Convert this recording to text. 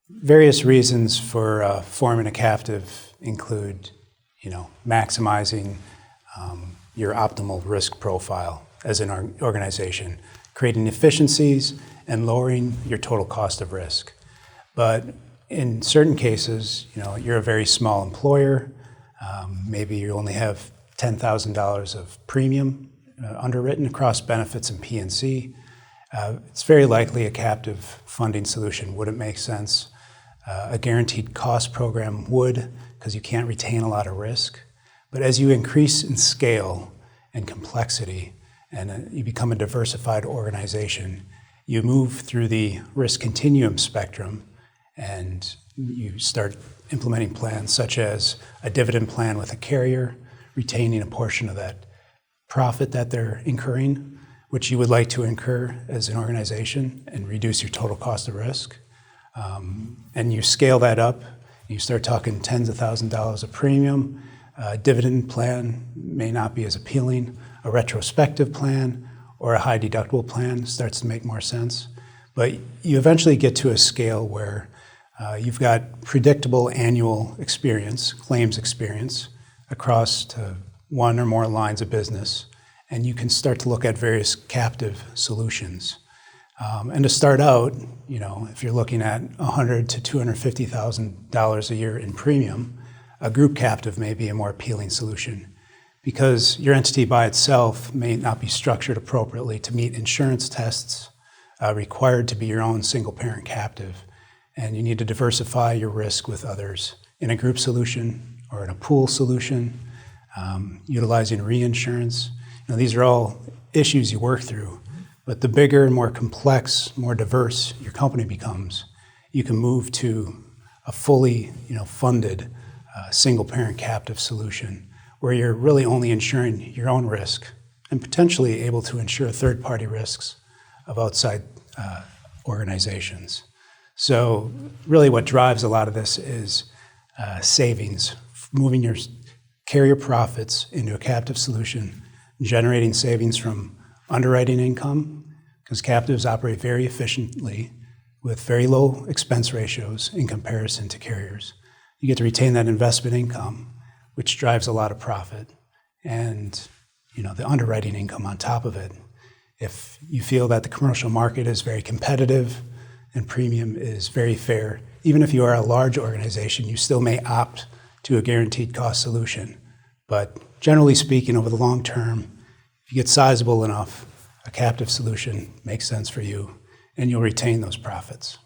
Various reasons for forming a captive include, maximizing your optimal risk profile as an organization, creating efficiencies and lowering your total cost of risk. But in certain cases, you're a very small employer. Maybe you only have $10,000 of premium underwritten across benefits and P&C. It's very likely a captive funding solution wouldn't make sense. A guaranteed cost program would, because you can't retain a lot of risk. But as you increase in scale and complexity and you become a diversified organization, you move through the risk continuum spectrum and you start implementing plans such as a dividend plan with a carrier, retaining a portion of that profit that they're incurring, which you would like to incur as an organization and reduce your total cost of risk. And you scale that up, you start talking tens of thousands of dollars of premium. A dividend plan may not be as appealing. A retrospective plan or a high deductible plan starts to make more sense. But you eventually get to a scale where you've got predictable annual experience, claims experience, across to one or more lines of business, and you can start to look at various captive solutions. And to start out, if you're looking at $100,000 to $250,000 a year in premium, a group captive may be a more appealing solution because your entity by itself may not be structured appropriately to meet insurance tests required to be your own single-parent captive. And you need to diversify your risk with others in a group solution or in a pool solution, utilizing reinsurance. These are all issues you work through. But the bigger and more complex, more diverse your company becomes, you can move to a fully funded single-parent captive solution where you're really only insuring your own risk and potentially able to insure third-party risks of outside organizations. So really what drives a lot of this is savings, moving your carrier profits into a captive solution, generating savings from underwriting income, because captives operate very efficiently with very low expense ratios in comparison to carriers. You get to retain that investment income, which drives a lot of profit, and the underwriting income on top of it. If you feel that the commercial market is very competitive and premium is very fair, even if you are a large organization, you still may opt to a guaranteed cost solution. But generally speaking, over the long term, if you get sizable enough, a captive solution makes sense for you, and you'll retain those profits.